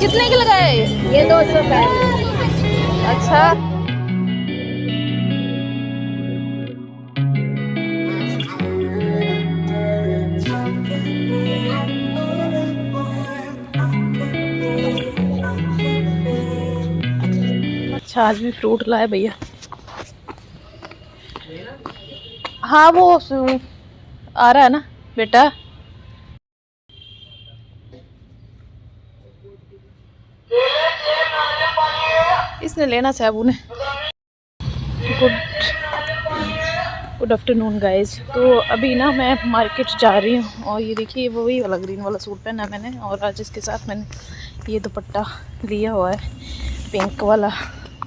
कितने के लगाए? ये 200 का है। अच्छा, अच्छा आज भी फ्रूट लाए भैया। हाँ वो आ रहा है ना बेटा। इसने लेना साहब ने। Good good afternoon guys. तो अभी ना मैं मार्केट जा रही हूँ और ये देखिए वही वाला ग्रीन वाला सूट पहना मैंने, और आज इसके साथ मैंने ये दुपट्टा लिया हुआ है पिंक वाला।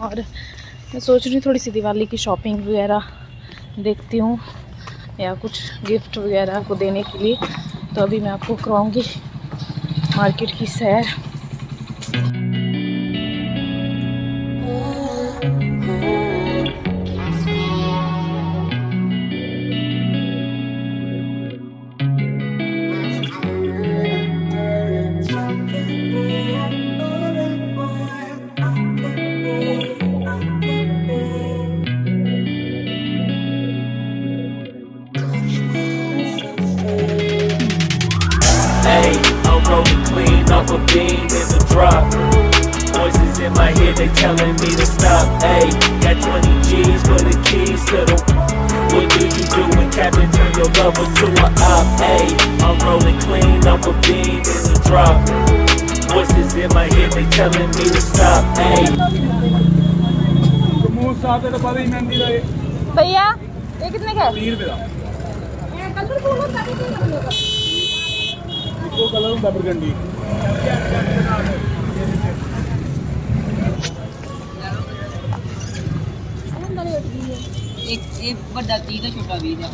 और मैं सोच रही हूँ थोड़ी सी दिवाली की शॉपिंग वगैरह देखती हूँ या कुछ गिफ्ट वगैरह को देने के लिए। तो अभी मैं आपको कराऊंगी मार्केट की सैर। Hey, I'm rolling clean off a bean in the drop. Voices in my head, they telling me to stop. Hey, got 20 G's for the keys to the. What do you do when Captain turn your lover to a op? Hey, I'm rolling clean off a bean in the drop. Voices in my head, they telling me to stop. Hey. भैया ये कितने का? 30 रुपए दो colour ਹੁੰਦਾ burgundy. एक बड़ा 30 का, छोटा 20 का।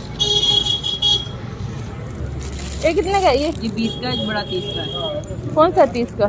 ये कितने का है ये? ये 20 का, एक बड़ा 30 का है। कौन सा 30 का?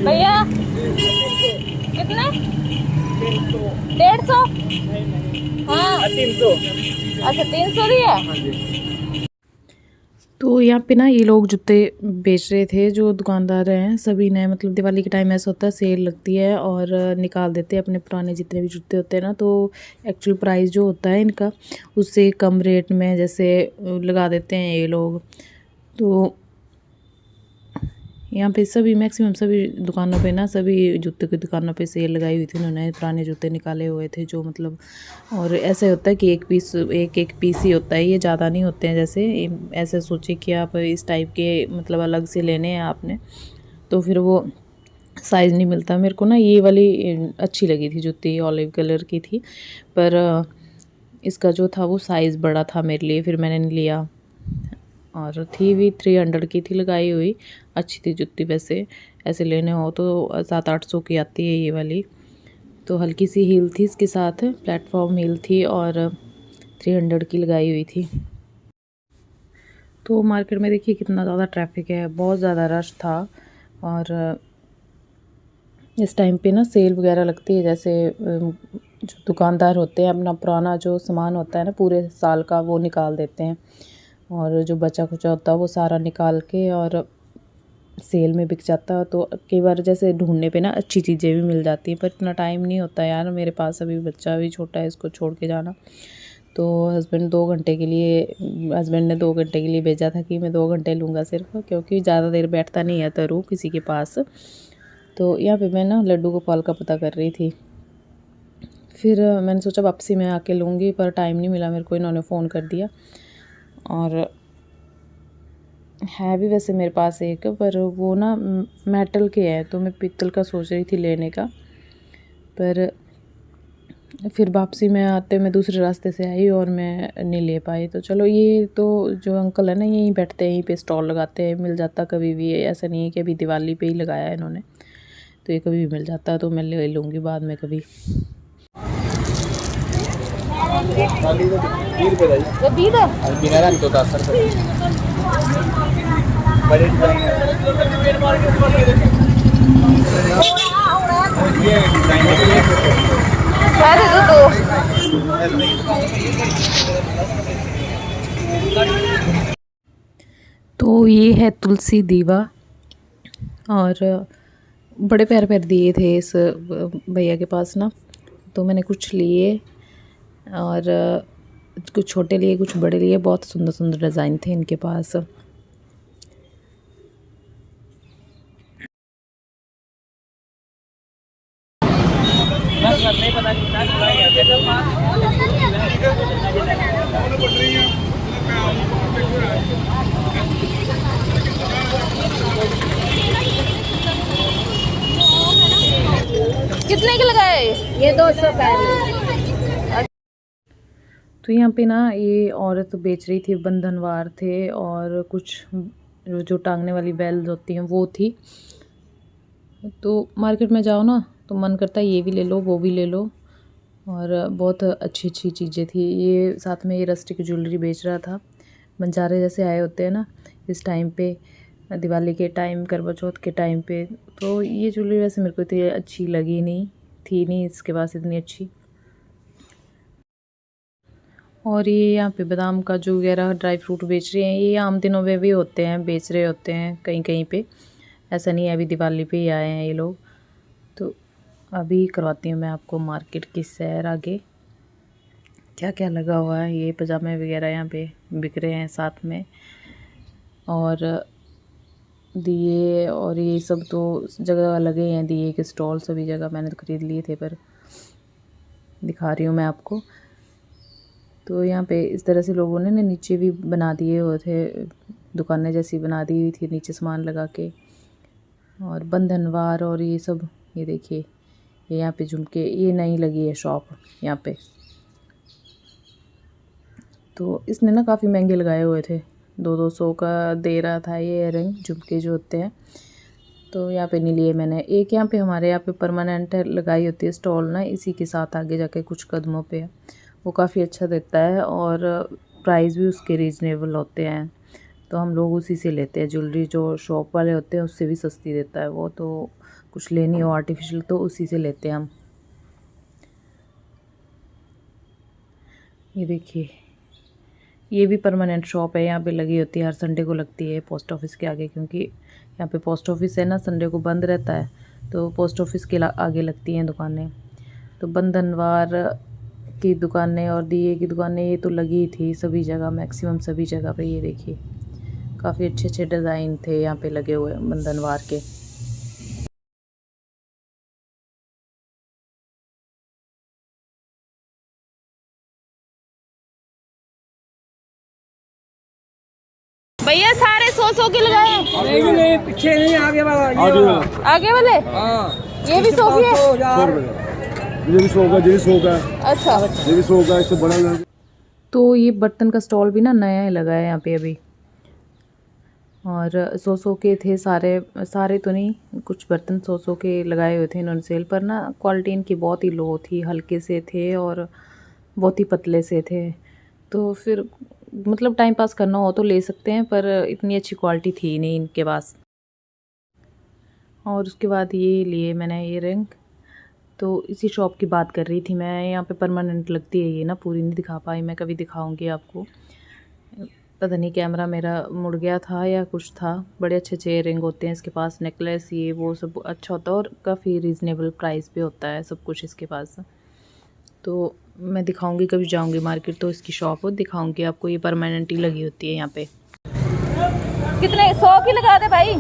भैया कितने? 150? हाँ 300। अच्छा 300 दिया। तो यहाँ पे ना ये लोग जूते बेच रहे थे, जो दुकानदार हैं सभी ने, मतलब दिवाली के टाइम ऐसा होता है सेल लगती है और निकाल देते हैं अपने पुराने जितने भी जूते होते हैं ना। तो एक्चुअल प्राइस जो होता है इनका उससे कम रेट में जैसे लगा देते हैं ये लोग। तो यहाँ पे सभी मैक्सिमम सभी दुकानों पे ना, सभी जूते की दुकानों पे सेल लगाई हुई थी उन्होंने। पुराने जूते निकाले हुए थे जो मतलब, और ऐसे होता है कि एक पीस ही होता है, ये ज़्यादा नहीं होते हैं। जैसे ऐसे सोचिए कि आप इस टाइप के मतलब अलग से लेने हैं आपने, तो फिर वो साइज़ नहीं मिलता। मेरे को ना ये वाली अच्छी लगी थी जूती, ऑलिव कलर की थी, पर इसका जो था वो साइज़ बड़ा था मेरे लिए, फिर मैंने नहीं लिया। और थी भी 300 की थी लगाई हुई, अच्छी थी जुत्ती। वैसे ऐसे लेने हो तो 700-800 की आती है ये वाली। तो हल्की सी हील थी इसके साथ, प्लेटफॉर्म हील थी और 300 की लगाई हुई थी। तो मार्केट में देखिए कितना ज़्यादा ट्रैफिक है, बहुत ज़्यादा रश था। और इस टाइम पे ना सेल वगैरह लगती है, जैसे जो दुकानदार होते हैं अपना पुराना जो सामान होता है ना पूरे साल का, वो निकाल देते हैं, और जो बचा कुचा होता है वो सारा निकाल के और सेल में बिक जाता है। तो कई बार जैसे ढूंढने पे ना अच्छी चीज़ें भी मिल जाती हैं, पर इतना टाइम नहीं होता यार मेरे पास, अभी बच्चा भी छोटा है, इसको छोड़ के जाना। तो हस्बैंड ने 2 घंटे के लिए भेजा था कि मैं 2 घंटे लूँगा सिर्फ, क्योंकि ज़्यादा देर बैठता नहीं है तरू किसी के पास। तो यहाँ पे मैं ना लड्डू गोपाल का पता कर रही थी, फिर मैंने सोचा वापसी में आके लूँगी, पर टाइम नहीं मिला मेरे को, इन्होंने फ़ोन कर दिया। और है भी वैसे मेरे पास एक, पर वो ना मेटल के हैं, तो मैं पीतल का सोच रही थी लेने का, पर फिर वापसी में आते मैं दूसरे रास्ते से आई और मैं नहीं ले पाई। तो चलो, ये तो जो अंकल है ना यहीं बैठते हैं, यहीं पे स्टॉल लगाते हैं, मिल जाता कभी भी, ऐसा नहीं है कि अभी दिवाली पे ही लगाया है इन्होंने, तो ये कभी भी मिल जाता तो मैं ले लूँगी बाद में कभी। तो ये है तुलसी दीवा, और बड़े प्यारे प्यारे दिए थे इस भैया के पास ना, तो मैंने कुछ लिए और कुछ छोटे लिए कुछ बड़े लिए। बहुत सुंदर सुंदर डिज़ाइन थे इनके पास। कितने के लगाए? ये 200 का। तो यहाँ पे ना ये औरत बेच रही थी, बंधनवार थे और कुछ जो टांगने वाली बेल्स होती हैं वो थी। तो मार्केट में जाओ ना तो मन करता है ये भी ले लो वो भी ले लो, और बहुत अच्छी अच्छी चीज़ें थी। ये साथ में ये रस्टिक ज्वेलरी बेच रहा था। बंजारे जैसे आए होते हैं ना इस टाइम पे, दिवाली के टाइम, करवा चौथ के टाइम पे, तो ये ज्वेलरी वैसे मेरे को इतनी अच्छी लगी नहीं थी, नहीं इसके पास इतनी अच्छी। और ये यहाँ पे बादाम काजू वगैरह ड्राई फ्रूट बेच रहे हैं। ये आम दिनों में भी होते हैं, बेच रहे होते हैं कहीं कहीं पे, ऐसा नहीं है अभी दिवाली पे ही आए हैं ये लोग। तो अभी करवाती हूँ मैं आपको मार्केट की सैर। आगे क्या क्या लगा हुआ है, ये पजामे वगैरह यहाँ पे बिक रहे हैं साथ में, और दिए और ये सब तो जगह लगे हैं, दिए के स्टॉल सभी जगह मैंने तो ख़रीद लिए थे, पर दिखा रही हूँ मैं आपको। तो यहाँ पे इस तरह से लोगों ने ना नीचे भी बना दिए हुए थे, दुकानें जैसी बना दी हुई थी नीचे सामान लगा के। और बंधनवार और ये सब, ये देखिए ये यहाँ पे झुमके, ये नई लगी है शॉप यहाँ पे। तो इसने ना काफ़ी महंगे लगाए हुए थे, 200 का दे रहा था ये रिंग झुमके जो होते हैं। तो यहाँ पे नहीं लिए मैंने। एक यहाँ पे हमारे यहाँ पे परमानेंट लगाई होती है स्टॉल ना, इसी के साथ आगे जाके कुछ कदमों पे, वो काफ़ी अच्छा देता है और प्राइस भी उसके रीज़नेबल होते हैं, तो हम लोग उसी से लेते हैं। ज्वेलरी जो शॉप वाले होते हैं उससे भी सस्ती देता है वो, तो कुछ लेनी हो आर्टिफिशियल तो उसी से लेते हैं हम। ये देखिए ये भी परमानेंट शॉप है, यहाँ पे लगी होती है, हर संडे को लगती है पोस्ट ऑफिस के आगे, क्योंकि यहाँ पे पोस्ट ऑफिस है ना, संडे को बंद रहता है, तो पोस्ट ऑफिस के आगे लगती हैं दुकानें। तो बंधनवार की दुकानें और दिए की दुकानें ये तो लगी थी सभी जगह, मैक्सिमम सभी जगह पे। ये देखिए काफ़ी अच्छे अच्छे डिज़ाइन थे यहाँ पे लगे हुए बंधनवार के। भैया सारे 100 के लगाए? नहीं पीछे नहीं, आगे वाला आगे वाले? ये भी 100 के है? ये भी 100 का, ये भी 100 का। अच्छा, ये भी 100 का, इससे बड़ा। तो ये बर्तन का स्टॉल भी ना नया है लगा है यहाँ पे अभी, और 100 के थे सारे तो नहीं, कुछ बर्तन 100 के लगाए हुए थे इन्होंने सेल पर ना। क्वालिटी इनकी बहुत ही लो थी, हल्के से थे और बहुत ही पतले से थे, तो फिर मतलब टाइम पास करना हो तो ले सकते हैं, पर इतनी अच्छी क्वालिटी थी नहीं इनके पास। और उसके बाद ये लिए मैंने ये रिंग, तो इसी शॉप की बात कर रही थी मैं। यहाँ पे परमानेंट लगती है ये ना, पूरी नहीं दिखा पाई मैं, कभी दिखाऊंगी आपको। पता नहीं कैमरा मेरा मुड़ गया था या कुछ था। बड़े अच्छे अच्छे रिंग होते हैं इसके पास, नेकलेस ये वो सब अच्छा होता है, और काफ़ी रीज़नेबल प्राइस पे होता है सब कुछ इसके पास। तो मैं दिखाऊंगी, कभी जाऊंगी मार्केट तो इसकी शॉप दिखाऊंगी आपको। ये परमानेंट ही लगी होती है यहाँ पे। कितने? 100 की लगा दे भाई,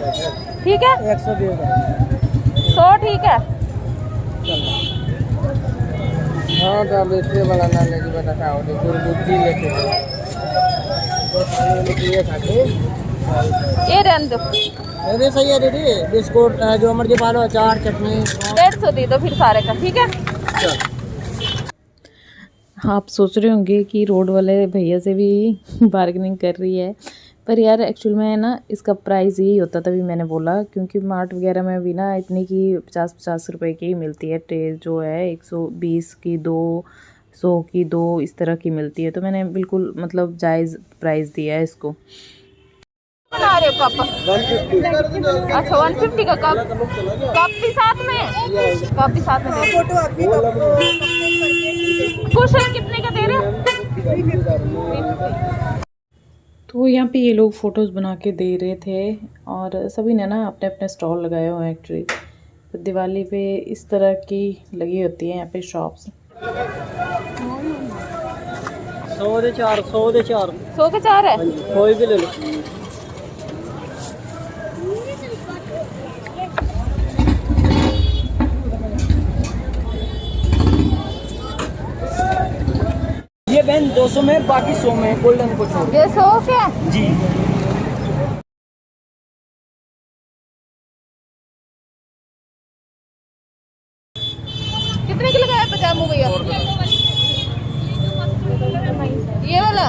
ठीक है? 100 ठीक है। हाँ तो बेचने वाला ना लेके बता, बुद्धि लेके ये रहने दो, अरे सही है दीदी, बिस्कुट जो मर्जी पा लो, अचार चटनी। 150 दे दो फिर सारे का, ठीक है। आप सोच रहे होंगे कि रोड वाले भैया से भी बार्गेनिंग कर रही है, पर यार एक्चुअल में ना इसका प्राइस यही होता, तभी मैंने बोला, क्योंकि मार्ट वगैरह में भी ना इतनी की 50-50 रुपए की ही मिलती है ट्रे, जो है 120 की 2, 100 की 2, इस तरह की मिलती है। तो मैंने बिल्कुल मतलब जायज़ प्राइस दिया है इसको। बना रहे हो कप? अच्छा 150 का कप, कप भी साथ में है, कप भी साथ में दे रहे। कुशन कितने का दे रहे हो? तो यहाँ पे ये लोग फ़ोटोज़ बना के दे रहे थे, और सभी ने ना अपने अपने स्टॉल लगाए हुए हैं एक्चुअली। तो दिवाली पे इस तरह की लगी होती है यहाँ पे शॉप्स। 100 ਦੇ 4, 100 ਦੇ 4, 100 के 4 है। कोई भी ले लो। ये बहन 200 में, बाकी 100 में, गोल्डन को छोड़। ये 100 के है? जी कितने की लगाया पजामू भैया? ये वाला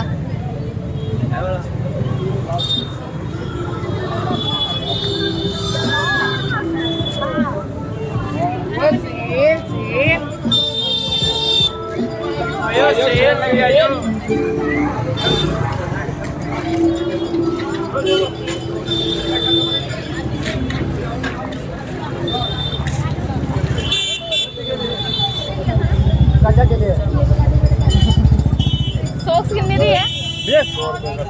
सॉक्स कितने दी है?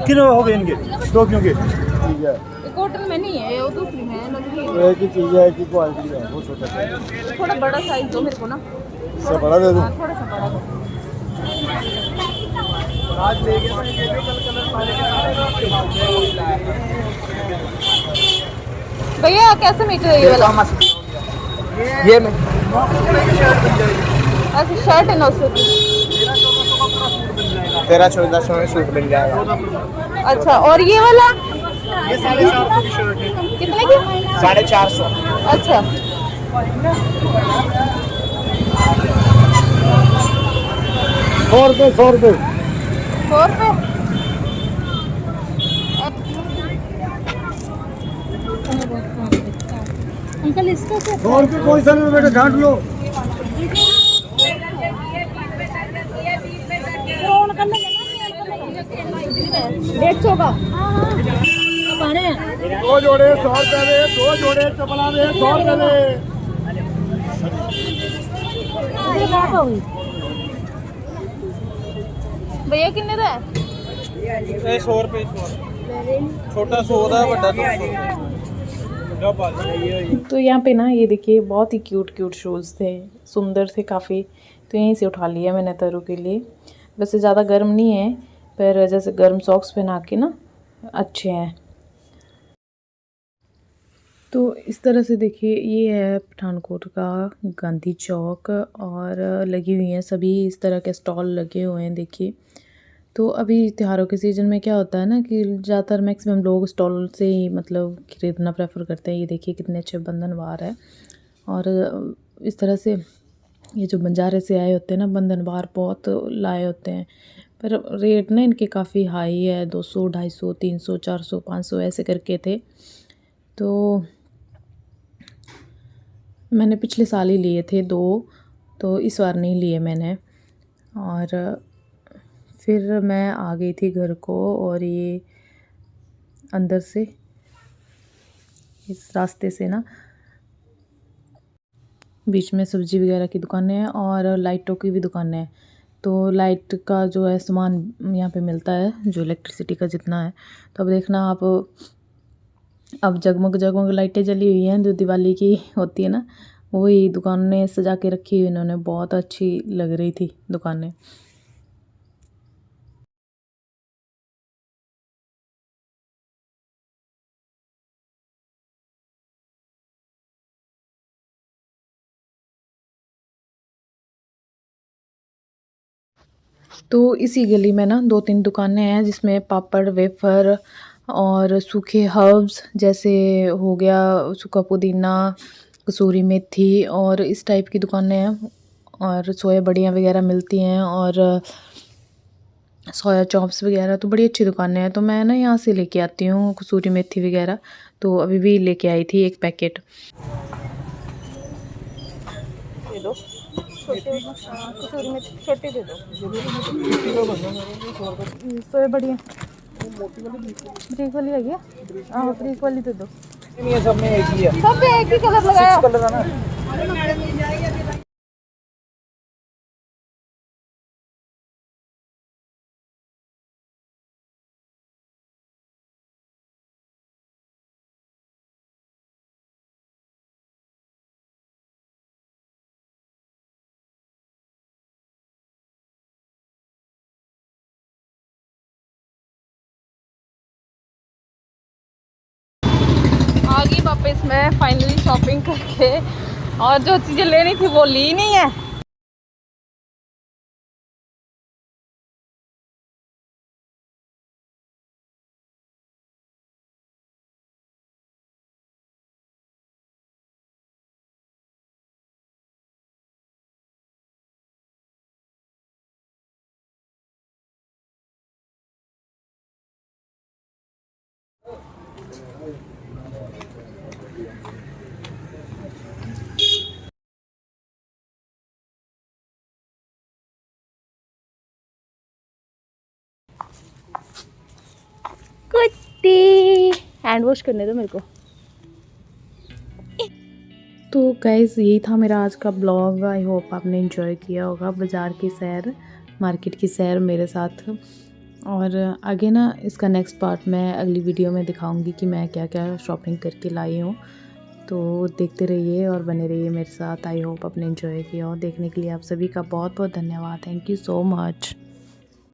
किलो हो गए इनके 2 किलो के। ठीक है, ये कॉटन में नहीं है, वो दूसरी में है, नकली है। एक ही चीज है, एक ही क्वालिटी है, वो छोटा है। थोड़ा बड़ा साइज दो मेरे को ना, इससे बड़ा दे दो। हाँ थोड़ा सा बड़ा दो। आज ले गया कल कलर भैया कैसे मीटर है ये वाला? ये में अच्छा शर्ट है 900 की। 13-14 में सूट मिल जाएगा। अच्छा और ये वाला ये 450 की शर्ट है। कितने की? 450। अच्छा 100 रुपये 100 रुपये। 100 रुपये। अंकल इसका 100 रुपये कोई सा नहीं बेटा, घाट लो। डेढ़ सौ का दो जोड़े 100 रुपये में, 2 जोड़े चपला में 100 रुपये में। भैया कितने का है? 100 रुपये, छोटा 100 का, बड़ा 200। तो यहाँ पे ना ये देखिए बहुत ही क्यूट शूज़ थे, सुंदर थे काफ़ी। तो यहीं से उठा लिया मैंने तरु के लिए। वैसे ज़्यादा गर्म नहीं है, पर जैसे गर्म सॉक्स पहना के ना अच्छे हैं। तो इस तरह से देखिए ये है पठानकोट का गांधी चौक, और लगी हुई हैं सभी इस तरह के स्टॉल लगे हुए हैं देखिए। तो अभी त्योहारों के सीज़न में क्या होता है ना कि ज़्यादातर मैक्सिमम लोग स्टॉल से ही मतलब ख़रीदना प्रेफर करते हैं। ये देखिए कितने अच्छे बंधन वार है, और इस तरह से ये जो बंजारे से आए होते हैं ना, बंधन वार बहुत लाए होते हैं, पर रेट ना इनके काफ़ी हाई है। 200, 250, 300, 400, 500 ऐसे करके थे। तो मैंने पिछले साल ही लिए थे 2, तो इस बार नहीं लिए मैंने। और फिर मैं आ गई थी घर को, और ये अंदर से इस रास्ते से ना बीच में सब्ज़ी वगैरह की दुकानें हैं, और लाइटों की भी दुकानें हैं। तो लाइट का जो है सामान यहाँ पे मिलता है, जो इलेक्ट्रिसिटी का जितना है। तो अब देखना आप, अब जगमग जगमग लाइटें जली हुई हैं जो दिवाली की होती है ना, वही दुकानें सजा के रखी हुई इन्होंने, बहुत अच्छी लग रही थी दुकानें। तो इसी गली में ना 2-3 दुकानें हैं जिसमें पापड़, वेफर और सूखे हर्ब्स जैसे हो गया सूखा पुदीना, कसूरी मेथी और इस टाइप की दुकानें हैं। और सोया बड़ियाँ वगैरह मिलती हैं और सोया चॉप्स वगैरह, तो बड़ी अच्छी दुकानें हैं। तो मैं ना यहाँ से लेके आती हूँ कसूरी मेथी वगैरह। तो अभी भी लेके आई थी एक पैकेट। दे दो छोटे, कसूरी मेथी छोटे दे दो। सोया बढ़िया ब्रीक वाली है क्या? हाँ ब्रीक वाली दे दो। ये सब में एक ही है, सब पे एक ही कलर लगाया। कलर है ना। आ गई वापस मैं फाइनली शॉपिंग करके, और जो चीज़ें लेनी थी वो ली नहीं है। कुत्ती हैंड वॉश करने दो मेरे को। तो गाइज़ यही था मेरा आज का ब्लॉग। आई होप आपने एंजॉय किया होगा बाज़ार की सैर, मार्केट की सैर मेरे साथ। और आगे ना इसका नेक्स्ट पार्ट मैं अगली वीडियो में दिखाऊंगी कि मैं क्या क्या शॉपिंग करके लाई हूँ। तो देखते रहिए और बने रहिए मेरे साथ। आई होप आपने एंजॉय किया हो। देखने के लिए आप सभी का बहुत बहुत धन्यवाद। Thank you so much.